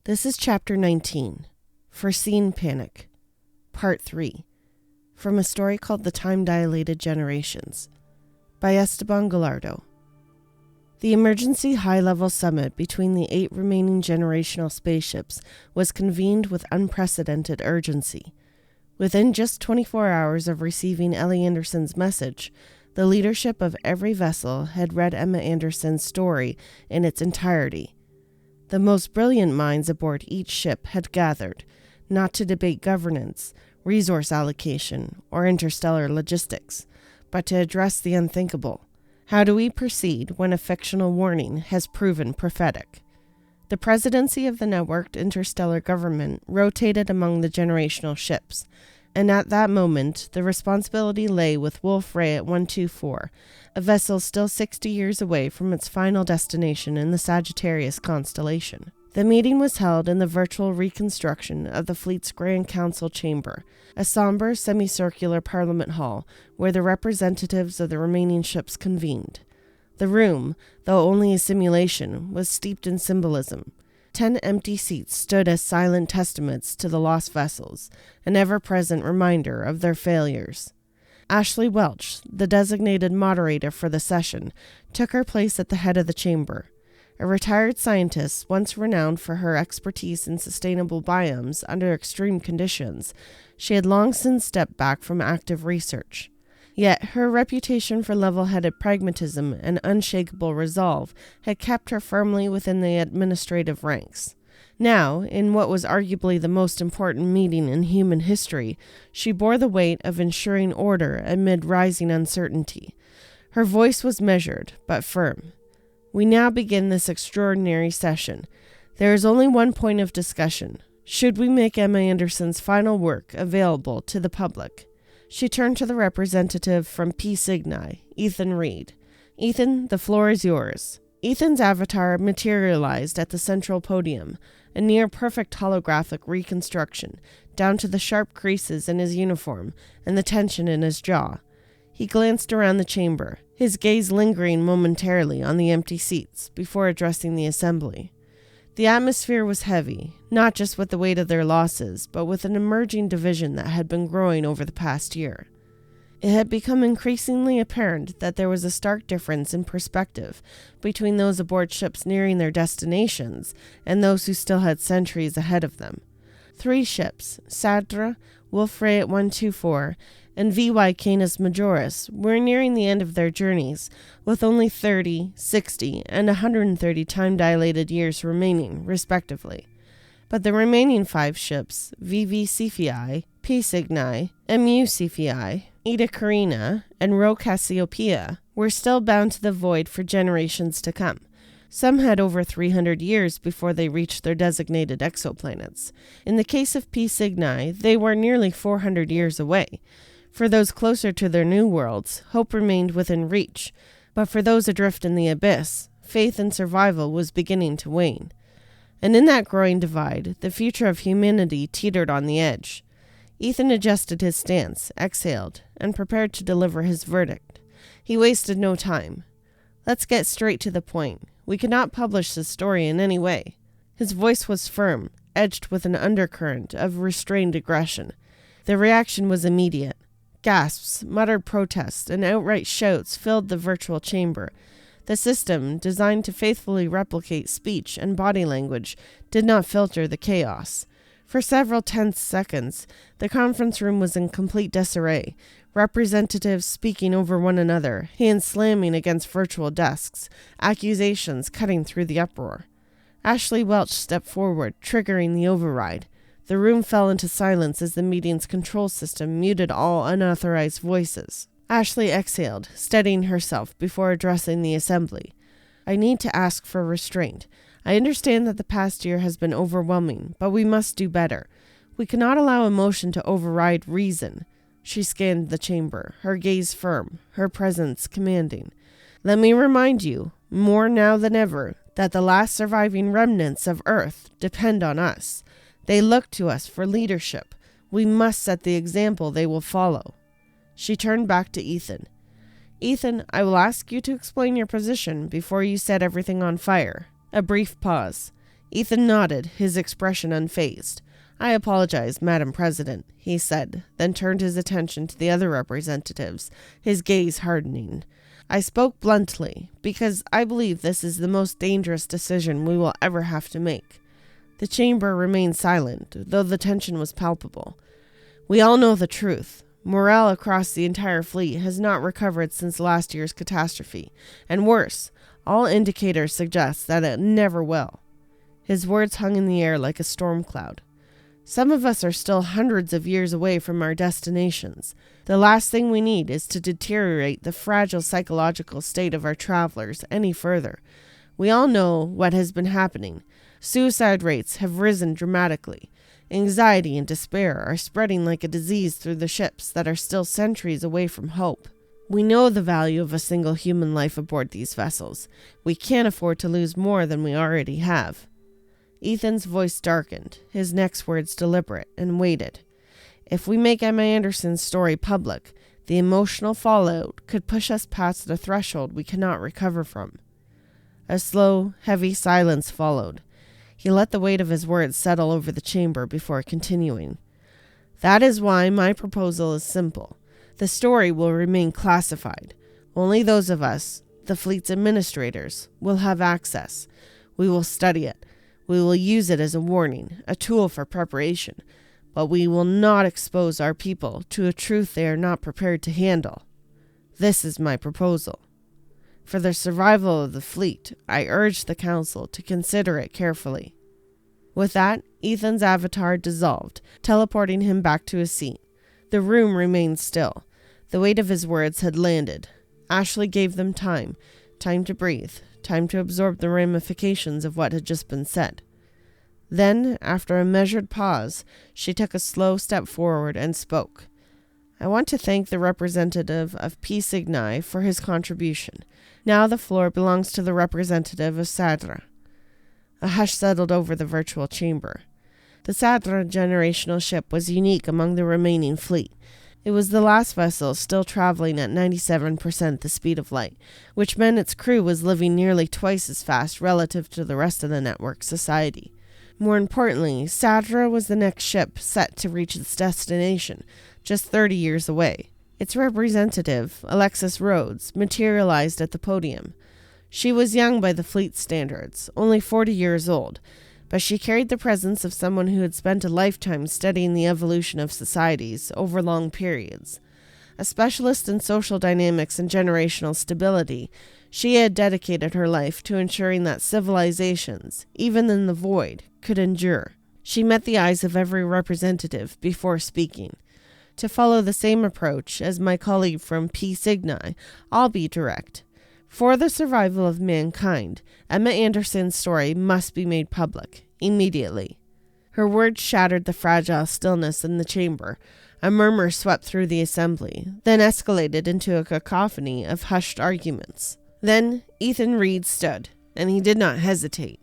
This is Chapter 19, Foreseen Panic, Part 3, from a story called The Time-Dilated Generations, by Esteban Gallardo. The emergency high-level summit between the 8 remaining generational spaceships was convened with unprecedented urgency. Within just 24 hours of receiving Ellie Anderson's message, the leadership of every vessel had read Emma Anderson's story in its entirety. The most brilliant minds aboard each ship had gathered, not to debate governance, resource allocation, or interstellar logistics, but to address the unthinkable. How do we proceed when a fictional warning has proven prophetic? The presidency of the networked interstellar government rotated among the generational ships, and at that moment the responsibility lay with Wolf Rayet 124, a vessel still 60 years away from its final destination in the Sagittarius constellation. The meeting was held in the virtual reconstruction of the fleet's Grand Council chamber, a somber semicircular parliament hall where the representatives of the remaining ships convened. The room, though only a simulation, was steeped in symbolism. 10 empty seats stood as silent testaments to the lost vessels, an ever-present reminder of their failures. Ashley Welch, the designated moderator for the session, took her place at the head of the chamber. A retired scientist, once renowned for her expertise in sustainable biomes under extreme conditions, she had long since stepped back from active research. Yet her reputation for level-headed pragmatism and unshakable resolve had kept her firmly within the administrative ranks. Now, in what was arguably the most important meeting in human history, she bore the weight of ensuring order amid rising uncertainty. Her voice was measured, but firm. We now begin this extraordinary session. There is only one point of discussion. Should we make Emma Anderson's final work available to the public? She turned to the representative from Pi Cygni, Ethan Reed. Ethan, the floor is yours. Ethan's avatar materialized at the central podium, a near-perfect holographic reconstruction, down to the sharp creases in his uniform and the tension in his jaw. He glanced around the chamber, his gaze lingering momentarily on the empty seats before addressing the assembly. The atmosphere was heavy, not just with the weight of their losses, but with an emerging division that had been growing over the past year. It had become increasingly apparent that there was a stark difference in perspective between those aboard ships nearing their destinations and those who still had centuries ahead of them. 3 ships, Sadra, Wolf Rayet 124, and VY Canis Majoris, were nearing the end of their journeys, with only 30, 60, and 130 time-dilated years remaining, respectively. But the remaining 5 ships, VV Cephei, Pi Cygni, MU Cephei, Eta Carina, and Rho Cassiopeia, were still bound to the void for generations to come. Some had over 300 years before they reached their designated exoplanets. In the case of Pi Cygni, they were nearly 400 years away. For those closer to their new worlds, hope remained within reach, but for those adrift in the abyss, faith in survival was beginning to wane. And in that growing divide, the future of humanity teetered on the edge. Ethan adjusted his stance, exhaled, and prepared to deliver his verdict. He wasted no time. Let's get straight to the point. We cannot publish this story in any way. His voice was firm, edged with an undercurrent of restrained aggression. The reaction was immediate. Gasps, muttered protests, and outright shouts filled the virtual chamber. The system, designed to faithfully replicate speech and body language, did not filter the chaos. For several tense seconds, the conference room was in complete disarray, representatives speaking over one another, hands slamming against virtual desks, accusations cutting through the uproar. Ashley Welch stepped forward, triggering the override. The room fell into silence as the meeting's control system muted all unauthorized voices. Ashley exhaled, steadying herself before addressing the assembly. I need to ask for restraint. I understand that the past year has been overwhelming, but we must do better. We cannot allow emotion to override reason. She scanned the chamber, her gaze firm, her presence commanding. Let me remind you, more now than ever, that the last surviving remnants of Earth depend on us. They look to us for leadership. We must set the example they will follow. She turned back to Ethan. Ethan, I will ask you to explain your position before you set everything on fire. A brief pause. Ethan nodded, his expression unfazed. "I apologize, Madam President," he said, then turned his attention to the other representatives, his gaze hardening. "I spoke bluntly, because I believe this is the most dangerous decision we will ever have to make." The chamber remained silent, though the tension was palpable. "We all know the truth. Morale across the entire fleet has not recovered since last year's catastrophe, and worse, all indicators suggest that it never will." His words hung in the air like a storm cloud. "Some of us are still hundreds of years away from our destinations. The last thing we need is to deteriorate the fragile psychological state of our travelers any further. We all know what has been happening. Suicide rates have risen dramatically. Anxiety and despair are spreading like a disease through the ships that are still centuries away from hope. We know the value of a single human life aboard these vessels. We can't afford to lose more than we already have." Ethan's voice darkened, his next words deliberate, and waited. "If we make Emma Anderson's story public, the emotional fallout could push us past the threshold we cannot recover from." A slow, heavy silence followed. He let the weight of his words settle over the chamber before continuing. "That is why my proposal is simple. The story will remain classified. Only those of us, the fleet's administrators, will have access. We will study it. We will use it as a warning, a tool for preparation, but we will not expose our people to a truth they are not prepared to handle. This is my proposal. For the survival of the fleet, I urge the Council to consider it carefully." With that, Ethan's avatar dissolved, teleporting him back to his seat. The room remained still. The weight of his words had landed. Ashley gave them time to breathe, time to absorb the ramifications of what had just been said. Then, after a measured pause, she took a slow step forward and spoke. "I want to thank the representative of Pi Cygni for his contribution. Now the floor belongs to the representative of Sadra." A hush settled over the virtual chamber. The Sadra generational ship was unique among the remaining fleet. It was the last vessel still traveling at 97% the speed of light, which meant its crew was living nearly twice as fast relative to the rest of the network society. More importantly, Sadra was the next ship set to reach its destination, just 30 years away. Its representative, Alexis Rhodes, materialized at the podium. She was young by the fleet standards, only 40 years old, but she carried the presence of someone who had spent a lifetime studying the evolution of societies over long periods. A specialist in social dynamics and generational stability, she had dedicated her life to ensuring that civilizations, even in the void, could endure. She met the eyes of every representative before speaking. To follow the same approach as my colleague from Pi Cygni, I'll be direct. For the survival of mankind, Emma Anderson's story must be made public, immediately. Her words shattered the fragile stillness in the chamber. A murmur swept through the assembly, then escalated into a cacophony of hushed arguments. Then Ethan Reed stood, and he did not hesitate.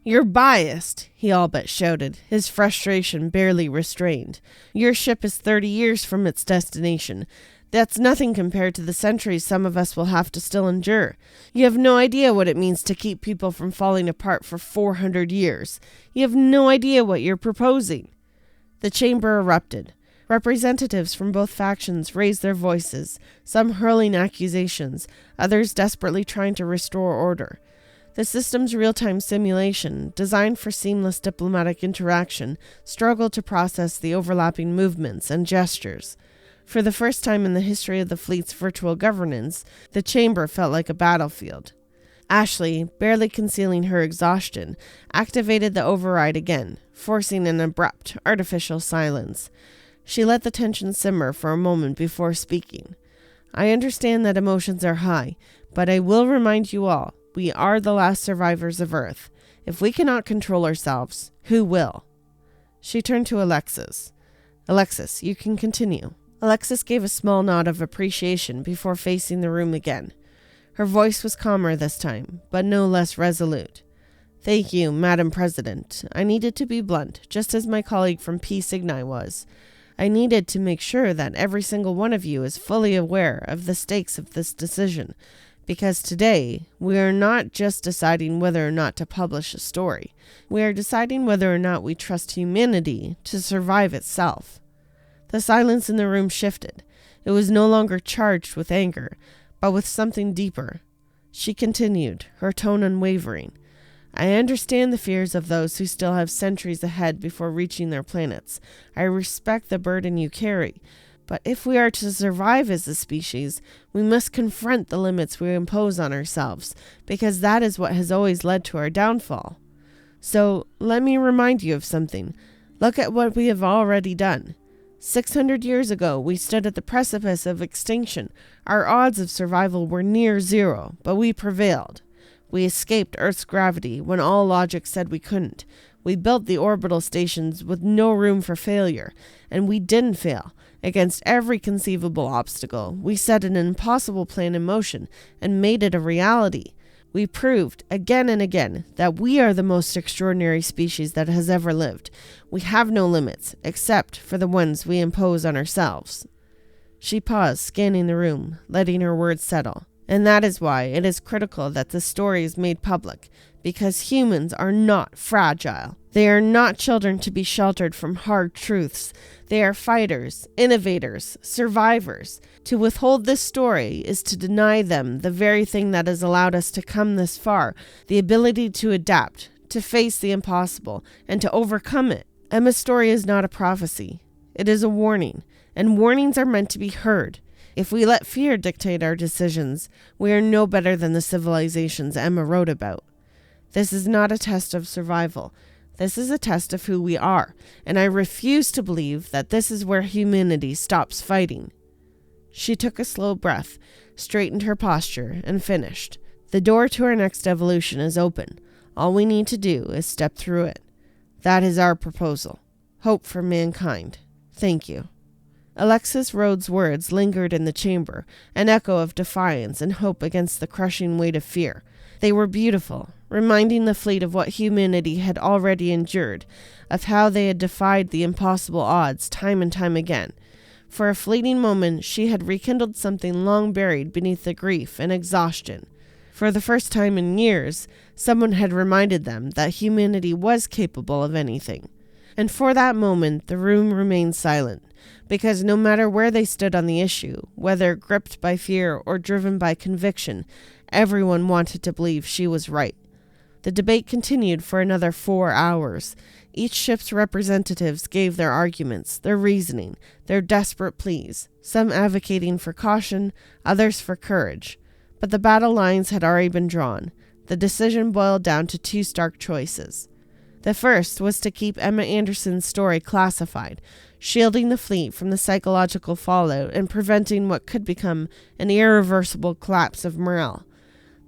"You're biased," he all but shouted, his frustration barely restrained. "Your ship is 30 years from its destination. That's nothing compared to the centuries some of us will have to still endure. You have no idea what it means to keep people from falling apart for 400 years. You have no idea what you're proposing." The chamber erupted. Representatives from both factions raised their voices, some hurling accusations, others desperately trying to restore order. The system's real-time simulation, designed for seamless diplomatic interaction, struggled to process the overlapping movements and gestures. For the first time in the history of the fleet's virtual governance, the chamber felt like a battlefield. Ashley, barely concealing her exhaustion, activated the override again, forcing an abrupt, artificial silence. She let the tension simmer for a moment before speaking. "I understand that emotions are high, but I will remind you all, we are the last survivors of Earth. If we cannot control ourselves, who will?" She turned to Alexis. "Alexis, you can continue." Alexis gave a small nod of appreciation before facing the room again. Her voice was calmer this time, but no less resolute. "Thank you, Madam President. I needed to be blunt, just as my colleague from Pi Cygni was. I needed to make sure that every single one of you is fully aware of the stakes of this decision. Because today, we are not just deciding whether or not to publish a story. We are deciding whether or not we trust humanity to survive itself. The silence in the room shifted. It was no longer charged with anger, but with something deeper. She continued, her tone unwavering. I understand the fears of those who still have centuries ahead before reaching their planets. I respect the burden you carry. But if we are to survive as a species, we must confront the limits we impose on ourselves, because that is what has always led to our downfall. So, let me remind you of something. Look at what we have already done. 600 years ago, we stood at the precipice of extinction. Our odds of survival were near zero, but we prevailed. We escaped Earth's gravity when all logic said we couldn't. We built the orbital stations with no room for failure, and we didn't fail. Against every conceivable obstacle, we set an impossible plan in motion and made it a reality. We proved, again and again, that we are the most extraordinary species that has ever lived. We have no limits, except for the ones we impose on ourselves. She paused, scanning the room, letting her words settle. And that is why it is critical that the story is made public, because humans are not fragile. They are not children to be sheltered from hard truths. They are fighters, innovators, survivors. To withhold this story is to deny them the very thing that has allowed us to come this far, the ability to adapt, to face the impossible, and to overcome it. Emma's story is not a prophecy. It is a warning, and warnings are meant to be heard. If we let fear dictate our decisions, we are no better than the civilizations Emma wrote about. This is not a test of survival. This is a test of who we are, and I refuse to believe that this is where humanity stops fighting. She took a slow breath, straightened her posture, and finished. The door to our next evolution is open. All we need to do is step through it. That is our proposal. Hope for mankind. Thank you. Alexis Rhodes' words lingered in the chamber, an echo of defiance and hope against the crushing weight of fear. They were beautiful, reminding the fleet of what humanity had already endured, of how they had defied the impossible odds time and time again. For a fleeting moment, she had rekindled something long buried beneath the grief and exhaustion. For the first time in years, someone had reminded them that humanity was capable of anything. And for that moment, the room remained silent, because no matter where they stood on the issue, whether gripped by fear or driven by conviction, everyone wanted to believe she was right. The debate continued for another 4 hours. Each ship's representatives gave their arguments, their reasoning, their desperate pleas, some advocating for caution, others for courage. But the battle lines had already been drawn. The decision boiled down to 2 stark choices. The first was to keep Emma Anderson's story classified, shielding the fleet from the psychological fallout and preventing what could become an irreversible collapse of morale.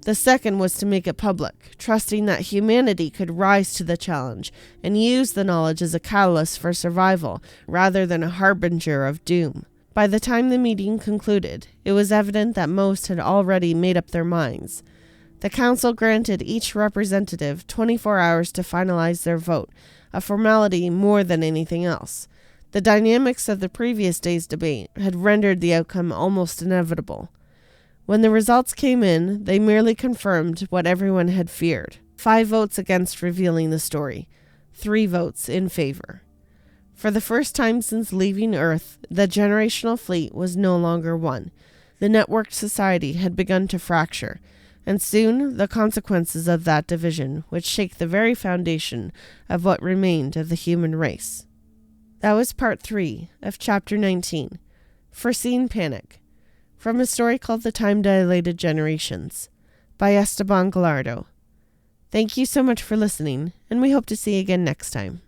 The second was to make it public, trusting that humanity could rise to the challenge and use the knowledge as a catalyst for survival rather than a harbinger of doom. By the time the meeting concluded, it was evident that most had already made up their minds. The council granted each representative 24 hours to finalize their vote, a formality more than anything else. The dynamics of the previous day's debate had rendered the outcome almost inevitable. When the results came in, they merely confirmed what everyone had feared. 5 votes against revealing the story, 3 votes in favor. For the first time since leaving Earth, the generational fleet was no longer one. The networked society had begun to fracture, and soon the consequences of that division would shake the very foundation of what remained of the human race. That was part 3 of chapter 19, Foreseen Panic, from a story called The Time-Dilated Generations, by Esteban Gallardo. Thank you so much for listening, and we hope to see you again next time.